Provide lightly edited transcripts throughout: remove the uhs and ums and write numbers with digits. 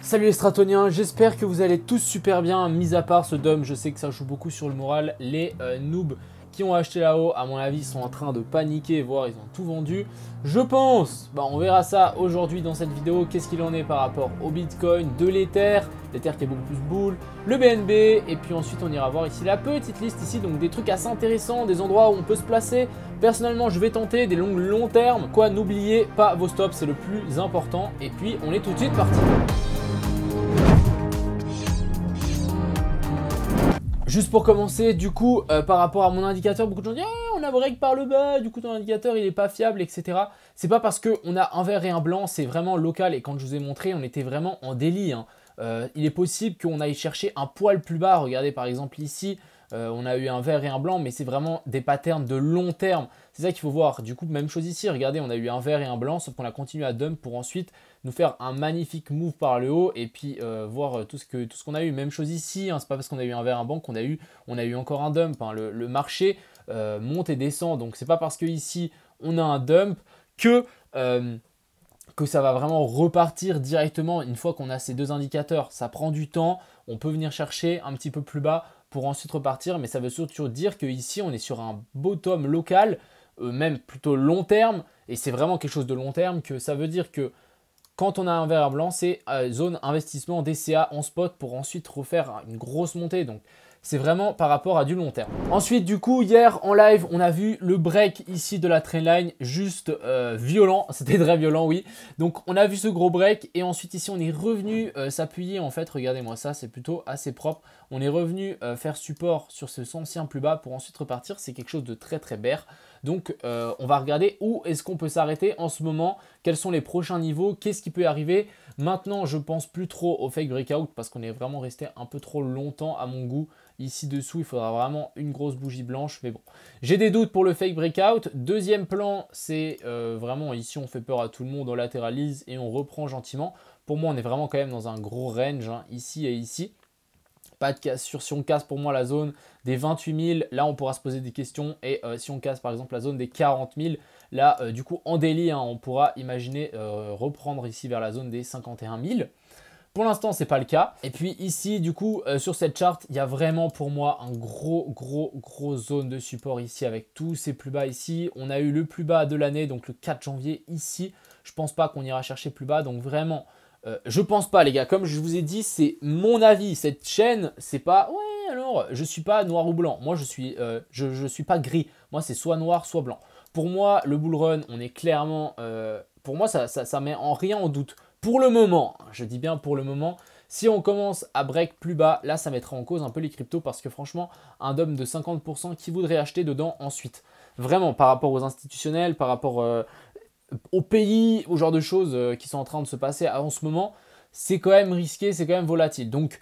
Salut les Stratoniens, j'espère que vous allez tous super bien, mis à part ce dôme, je sais que ça joue beaucoup sur le moral. Les noobs qui ont acheté là-haut, à mon avis, sont en train de paniquer, voire ils ont tout vendu. Je pense, on verra ça aujourd'hui dans cette vidéo, qu'est-ce qu'il en est par rapport au Bitcoin, de l'Ether qui est beaucoup plus boule, le BNB, et puis ensuite on ira voir ici la petite liste ici, donc des trucs assez intéressants, des endroits où on peut se placer. Personnellement, je vais tenter des long termes, quoi, n'oubliez pas vos stops, c'est le plus important, et puis on est tout de suite parti. Juste pour commencer, du coup, par rapport à mon indicateur, beaucoup de gens disent ah, on a break par le bas, du coup ton indicateur il est pas fiable, etc. C'est pas parce qu'on a un vert et un blanc, c'est vraiment local. Et quand je vous ai montré, on était vraiment en délit. Il est possible qu'on aille chercher un poil plus bas. Regardez par exemple ici, on a eu un vert et un blanc, mais c'est vraiment des patterns de long terme. C'est ça qu'il faut voir. Du coup, même chose ici. Regardez, on a eu un vert et un blanc, sauf qu'on a continué à dump pour ensuite nous faire un magnifique move par le haut et puis voir tout ce qu'on a eu. Même chose ici. C'est pas parce qu'on a eu un vert et un blanc qu'on a eu encore un dump. Le marché monte et descend. Donc, c'est pas parce que ici on a un dump que ça va vraiment repartir directement une fois qu'on a ces deux indicateurs. Ça prend du temps. On peut venir chercher un petit peu plus bas pour ensuite repartir, mais ça veut surtout dire qu'ici on est sur un bottom local, même plutôt long terme, et c'est vraiment quelque chose de long terme, que ça veut dire que quand on a un vert blanc, c'est zone investissement DCA en spot pour ensuite refaire une grosse montée. Donc c'est vraiment par rapport à du long terme. Ensuite, du coup, hier en live, on a vu le break ici de la trendline, juste violent. C'était très violent, oui. Donc on a vu ce gros break et ensuite ici, on est revenu s'appuyer. En fait, regardez-moi ça, c'est plutôt assez propre. On est revenu faire support sur ce ancien plus bas pour ensuite repartir. C'est quelque chose de très bear. Donc on va regarder où est-ce qu'on peut s'arrêter en ce moment, quels sont les prochains niveaux, qu'est-ce qui peut arriver. Maintenant, je pense plus trop au fake breakout parce qu'on est vraiment resté un peu trop longtemps à mon goût. Ici dessous, il faudra vraiment une grosse bougie blanche, mais bon. J'ai des doutes pour le fake breakout. Deuxième plan, c'est vraiment ici, on fait peur à tout le monde, on latéralise et on reprend gentiment. Pour moi, on est vraiment quand même dans un gros range, ici et ici. Pas de casse sur si on casse pour moi la zone des 28 000, là on pourra se poser des questions. Et si on casse par exemple la zone des 40 000, là du coup en daily, on pourra imaginer reprendre ici vers la zone des 51 000. Pour l'instant, ce n'est pas le cas. Et puis ici, du coup, sur cette charte, il y a vraiment pour moi un gros zone de support ici avec tous ces plus bas ici. On a eu le plus bas de l'année, donc le 4 janvier ici. Je ne pense pas qu'on ira chercher plus bas, donc vraiment... je pense pas les gars, comme je vous ai dit, c'est mon avis. Cette chaîne, c'est pas ouais alors je suis pas noir ou blanc. Moi je suis pas gris. Moi c'est soit noir soit blanc. Pour moi le bull run, on est clairement pour moi ça met en rien en doute. Pour le moment, je dis bien pour le moment, si on commence à break plus bas, là ça mettra en cause un peu les cryptos parce que franchement un DOM de 50% qui voudrait acheter dedans ensuite. Vraiment par rapport aux institutionnels, par rapport au pays, au genre de choses qui sont en train de se passer en ce moment, c'est quand même risqué, c'est quand même volatile. Donc,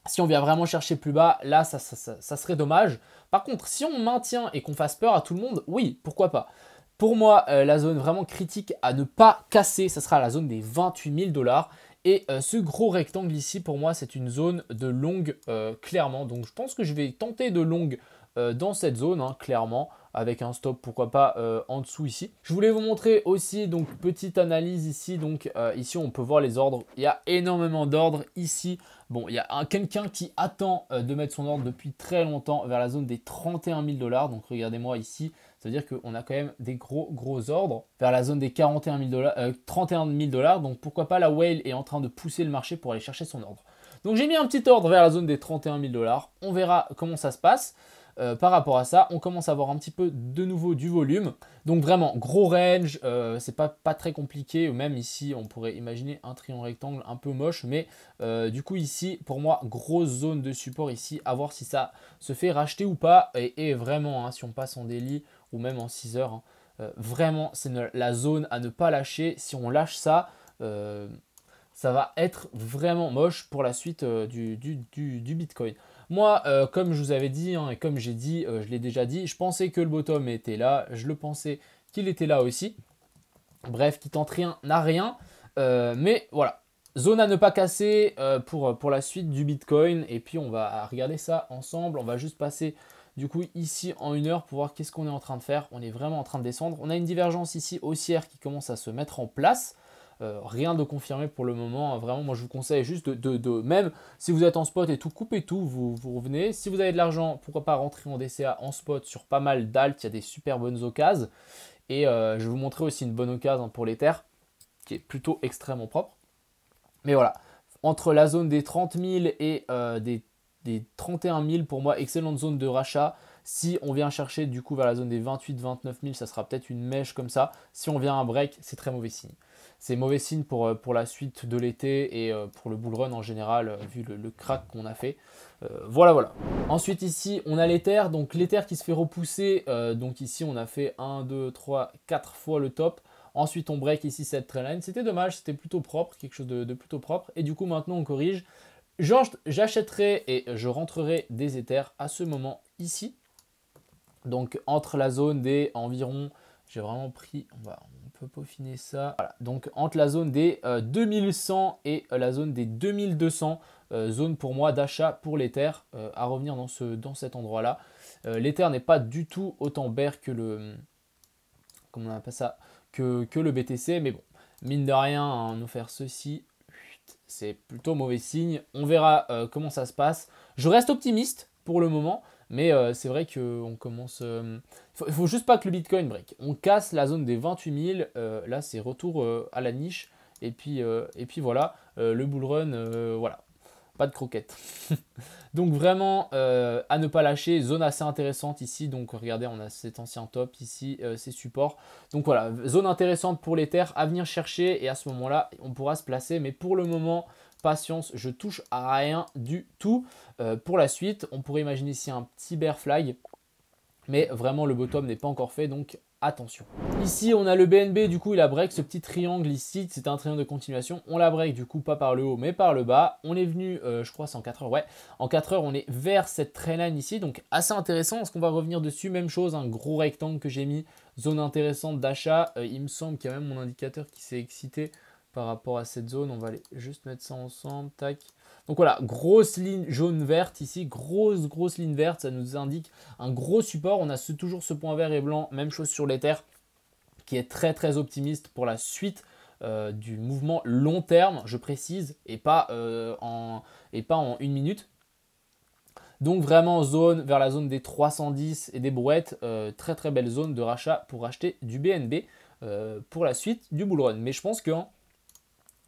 si on vient vraiment chercher plus bas, là, ça serait dommage. Par contre, si on maintient et qu'on fasse peur à tout le monde, oui, pourquoi pas. Pour moi, la zone vraiment critique à ne pas casser, ça sera la zone des 28 000 $. Et ce gros rectangle ici, pour moi, c'est une zone de longue, clairement. Donc, je pense que je vais tenter de longue dans cette zone, clairement, avec un stop, pourquoi pas, en dessous ici. Je voulais vous montrer aussi, donc, petite analyse ici. Donc, ici, on peut voir les ordres. Il y a énormément d'ordres ici. Bon, il y a quelqu'un qui attend de mettre son ordre depuis très longtemps vers la zone des 31 000 $. Donc, regardez-moi ici. Ça veut dire qu'on a quand même des gros ordres vers la zone des 31 000 $. Donc, pourquoi pas la whale est en train de pousser le marché pour aller chercher son ordre. Donc, j'ai mis un petit ordre vers la zone des 31 000 $. On verra comment ça se passe. Par rapport à ça, on commence à avoir un petit peu de nouveau du volume. Donc vraiment, gros range, c'est pas très compliqué. Même ici, on pourrait imaginer un triangle rectangle un peu moche. Mais du coup ici, pour moi, grosse zone de support ici. À voir si ça se fait racheter ou pas. Et vraiment, si on passe en daily ou même en 6 heures, vraiment, c'est la zone à ne pas lâcher. Si on lâche ça... ça va être vraiment moche pour la suite du Bitcoin. Moi, comme je vous avais dit, et comme j'ai dit, je l'ai déjà dit, je pensais que le bottom était là, je le pensais qu'il était là aussi. Bref, qui tente rien n'a rien. Mais voilà, zone à ne pas casser pour la suite du Bitcoin. Et puis, on va regarder ça ensemble. On va juste passer du coup ici en 1 heure pour voir qu'est-ce qu'on est en train de faire. On est vraiment en train de descendre. On a une divergence ici haussière qui commence à se mettre en place. Rien de confirmé pour le moment. Vraiment, moi je vous conseille juste même si vous êtes en spot et tout, coupez tout, vous revenez. Si vous avez de l'argent, pourquoi pas rentrer en DCA en spot sur pas mal d'alt, il y a des super bonnes occasions. Et je vais vous montrer aussi une bonne occasion pour l'Ether, qui est plutôt extrêmement propre. Mais voilà, entre la zone des 30 000 et des 31 000, pour moi, excellente zone de rachat. Si on vient chercher du coup vers la zone des 28-29 000, ça sera peut-être une mèche comme ça. Si on vient à un break, c'est très mauvais signe. C'est mauvais signe pour la suite de l'été et pour le bull run en général, vu le crack qu'on a fait. Voilà. Ensuite ici, on a l'Ether. Donc l'Ether qui se fait repousser. Donc ici, on a fait 1, 2, 3, 4 fois le top. Ensuite, on break ici cette trendline. C'était dommage, c'était plutôt propre, quelque chose de plutôt propre. Et du coup, maintenant, on corrige. J'achèterai et je rentrerai des Ethers à ce moment ici. Donc entre la zone des environ, j'ai vraiment pris, on peut peaufiner ça. Voilà, donc entre la zone des 2100 et la zone des 2200, zone pour moi d'achat pour l'Ether à revenir dans cet endroit-là. L'Ether n'est pas du tout autant bear que le, comment on appelle ça, que le BTC, mais bon, mine de rien, hein, nous faire ceci, c'est plutôt mauvais signe. On verra comment ça se passe. Je reste optimiste pour le moment. Mais c'est vrai qu'on commence... Il faut juste pas que le Bitcoin break. On casse la zone des 28 000. Là, c'est retour à la niche. Et puis voilà, le bull run, voilà. Pas de croquettes. Donc vraiment, à ne pas lâcher. Zone assez intéressante ici. Donc regardez, on a cet ancien top ici, ces supports. Donc voilà, zone intéressante pour l'Ether à venir chercher. Et à ce moment-là, on pourra se placer. Mais pour le moment... patience, je touche à rien du tout. Pour la suite, on pourrait imaginer ici un petit bear flag, mais vraiment le bottom n'est pas encore fait, donc attention. Ici, on a le BNB, du coup, il a break ce petit triangle ici, c'est un triangle de continuation. On la break, du coup, pas par le haut, mais par le bas. On est venu, je crois, c'est en 4 heures, ouais. En 4 heures, on est vers cette trendline ici, donc assez intéressant. Est-ce qu'on va revenir dessus? Même chose, un gros rectangle que j'ai mis, zone intéressante d'achat. Il me semble qu'il y a même mon indicateur qui s'est excité par rapport à cette zone. On va aller juste mettre ça ensemble, tac. Donc voilà, grosse ligne jaune-verte ici, grosse ligne verte, ça nous indique un gros support. On a toujours ce point vert et blanc, même chose sur l'Ether, qui est très optimiste pour la suite du mouvement long terme, je précise, et pas en une minute. Donc vraiment zone vers la zone des 310 et des brouettes, très belle zone de rachat pour acheter du BNB pour la suite du bull run. Mais je pense que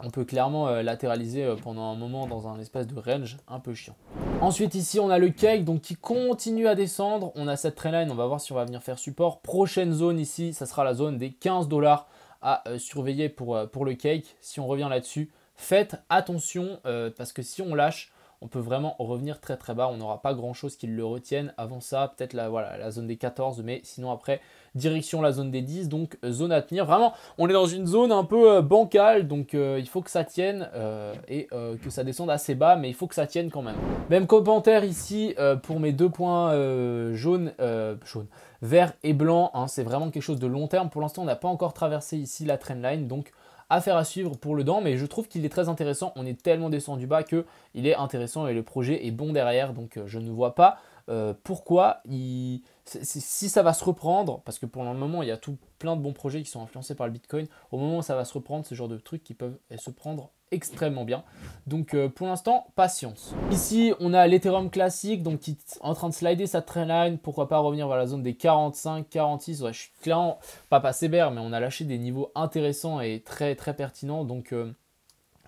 on peut clairement latéraliser pendant un moment dans un espèce de range un peu chiant. Ensuite ici on a le cake donc qui continue à descendre. On a cette trendline, on va voir si on va venir faire support. Prochaine zone ici, ça sera la zone des 15 $ à surveiller pour le cake. Si on revient là-dessus, faites attention parce que si on lâche, on peut vraiment revenir très bas. On n'aura pas grand chose qui le retienne. Avant ça, peut-être la zone des 14, mais sinon après, direction la zone des 10, donc zone à tenir. Vraiment, on est dans une zone un peu bancale, donc il faut que ça tienne et que ça descende assez bas, mais il faut que ça tienne quand même. Même commentaire ici pour mes deux points vert et blanc. Hein, c'est vraiment quelque chose de long terme. Pour l'instant, on n'a pas encore traversé ici la trendline, donc affaire à suivre pour le dent, mais je trouve qu'il est très intéressant. On est tellement descendu bas qu'il est intéressant et le projet est bon derrière, donc je ne vois pas pourquoi si ça va se reprendre, parce que pour le moment il y a plein de bons projets qui sont influencés par le Bitcoin. Au moment où ça va se reprendre, ce genre de trucs qui peuvent se prendre extrêmement bien. Donc pour l'instant, patience. Ici, on a l'Ethereum classique, donc qui est en train de slider sa trendline. Pourquoi pas revenir vers la zone des 45, 46. Ouais, je suis clairement pas passé bear, mais on a lâché des niveaux intéressants et très pertinents. Donc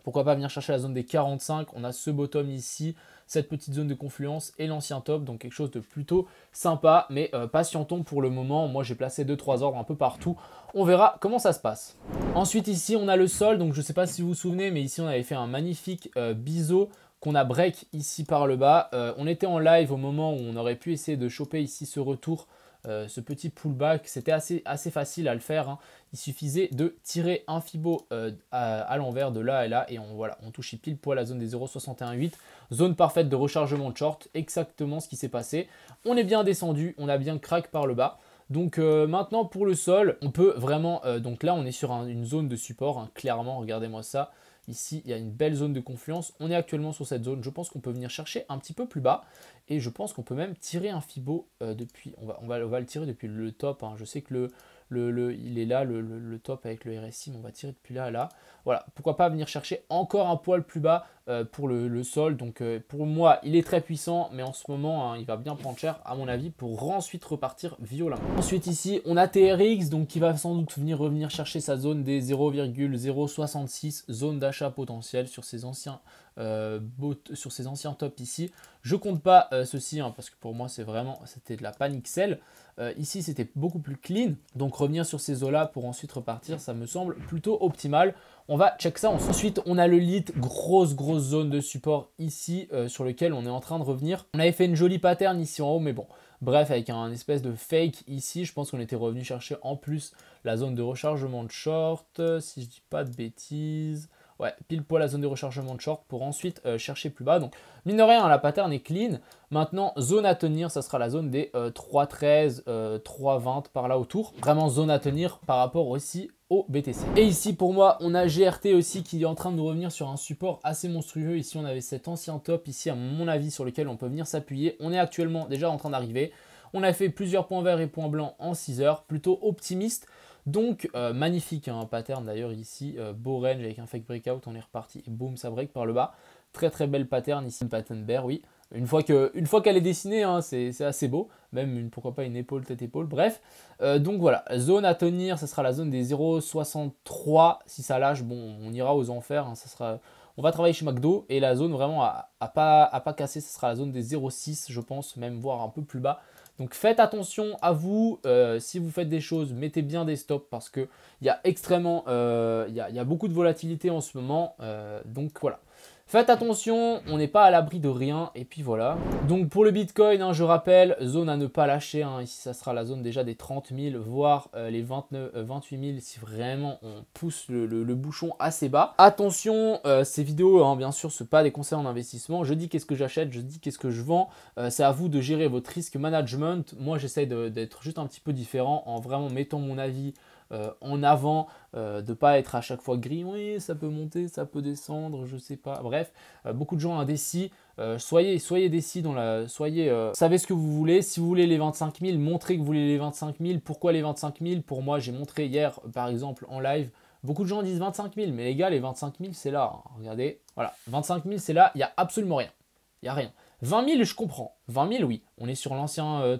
pourquoi pas venir chercher la zone des 45. On a ce bottom ici, cette petite zone de confluence et l'ancien top, donc quelque chose de plutôt sympa, mais patientons pour le moment. Moi j'ai placé 2-3 ordres un peu partout, on verra comment ça se passe. Ensuite ici on a le sol, donc je ne sais pas si vous vous souvenez, mais ici on avait fait un magnifique biseau qu'on a break ici par le bas. On était en live au moment où on aurait pu essayer de choper ici ce retour, ce petit pullback. C'était assez facile à le faire, hein. Il suffisait de tirer un Fibo à l'envers de là et là et on touche pile poil la zone des 0,618. Zone parfaite de rechargement de short, exactement ce qui s'est passé. On est bien descendu, on a bien crack par le bas. Donc maintenant pour le sol, on peut vraiment, donc là on est sur une zone de support, hein, clairement, regardez-moi ça. Ici, il y a une belle zone de confluence. On est actuellement sur cette zone. Je pense qu'on peut venir chercher un petit peu plus bas. Et je pense qu'on peut même tirer un Fibo depuis... On va le tirer depuis le top, hein. Je sais que il est là, le top avec le RSI, mais on va tirer depuis là à là. Voilà, pourquoi pas venir chercher encore un poil plus bas pour le sol. Donc pour moi, il est très puissant, mais en ce moment, hein, il va bien prendre cher à mon avis pour ensuite repartir violemment. Ensuite ici, on a TRX, donc qui va sans doute revenir chercher sa zone des 0,066 zone d'achat potentiel sur ses anciens tops ici. Je compte pas ceci hein, parce que pour moi c'était de la panique sell. Ici c'était beaucoup plus clean, donc revenir sur ces eaux là pour ensuite repartir, ça me semble plutôt optimal. On va check ça. Ensuite on a le lit, grosse zone de support ici sur lequel on est en train de revenir. On avait fait une jolie pattern ici en haut, mais bon, bref, avec un espèce de fake ici, je pense qu'on était revenu chercher en plus la zone de rechargement de short, si je dis pas de bêtises. Ouais, pile poil la zone de rechargement de short pour ensuite chercher plus bas. Donc, mine de rien, la pattern est clean. Maintenant, zone à tenir, ça sera la zone des 3,13, 3,20 par là autour. Vraiment zone à tenir par rapport aussi au BTC. Et ici, pour moi, on a GRT aussi qui est en train de nous revenir sur un support assez monstrueux. Ici, on avait cet ancien top ici, à mon avis, sur lequel on peut venir s'appuyer. On est actuellement déjà en train d'arriver. On a fait plusieurs points verts et points blancs en 6 heures, plutôt optimiste. Donc magnifique, hein, pattern d'ailleurs ici, beau range avec un fake breakout, on est reparti et boum, ça break par le bas. Très belle pattern ici, une pattern bear, oui. Une fois qu'elle est dessinée, hein, c'est assez beau, même pourquoi pas une épaule, tête-épaule, bref. Donc voilà, zone à tenir, ça sera la zone des 0,63, si ça lâche, bon, on ira aux enfers, hein, ça sera... On va travailler chez McDo et la zone vraiment à pas casser, ce sera la zone des 0,6 je pense, même voire un peu plus bas. Donc faites attention à vous, si vous faites des choses, mettez bien des stops parce qu'il y a extrêmement, il y a beaucoup de volatilité en ce moment. Donc voilà. Faites attention, on n'est pas à l'abri de rien et puis voilà. Donc pour le Bitcoin, hein, je rappelle, zone à ne pas lâcher. Hein, ici, ça sera la zone déjà des 30 000, voire les 28 000 si vraiment on pousse le bouchon assez bas. Attention, ces vidéos, hein, bien sûr, ce ne sont pas des conseils en investissement. Je dis qu'est-ce que j'achète, je dis qu'est-ce que je vends. C'est à vous de gérer votre risque management. Moi, j'essaie d'être juste un petit peu différent en vraiment mettant mon avis en avant, de ne pas être à chaque fois gris, oui ça peut monter, ça peut descendre, je sais pas, bref, beaucoup de gens indécis, soyez décis, savez ce que vous voulez, si vous voulez les 25 000, montrez que vous voulez les 25 000, pourquoi les 25 000, pour moi j'ai montré hier par exemple en live, beaucoup de gens disent 25 000, mais les gars les 25 000 c'est là, hein. Regardez, voilà, 25 000 c'est là, il n'y a absolument rien, il n'y a rien, 20 000 je comprends, 20 000 oui, on est sur l'ancien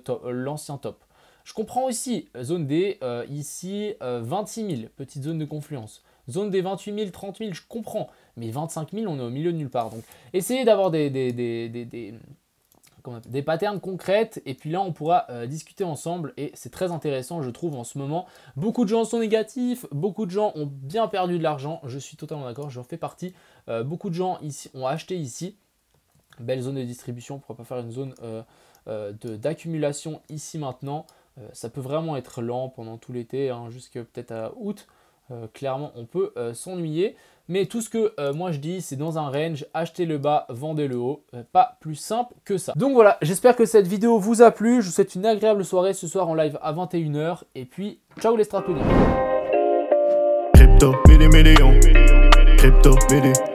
top. Je comprends aussi, zone des, ici, 26 000, petite zone de confluence. Zone des 28 000, 30 000, je comprends. Mais 25 000, on est au milieu de nulle part. Donc, essayez d'avoir des patterns concrètes. Et puis là, on pourra discuter ensemble. Et c'est très intéressant, je trouve, en ce moment. Beaucoup de gens sont négatifs. Beaucoup de gens ont bien perdu de l'argent. Je suis totalement d'accord, j'en fais partie. Beaucoup de gens ici ont acheté ici. Belle zone de distribution. Pourquoi pas faire une zone d'accumulation ici maintenant. Ça peut vraiment être lent pendant tout l'été, hein, jusqu'à peut-être à août. Clairement, on peut s'ennuyer. Mais tout ce que moi je dis, c'est dans un range, achetez le bas, vendez le haut. Pas plus simple que ça. Donc voilà, j'espère que cette vidéo vous a plu. Je vous souhaite une agréable soirée ce soir en live à 21 h. Et puis, ciao les stratoniens. Crypto, millions. Crypto,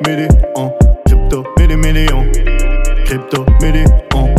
millions. Crypto, millions.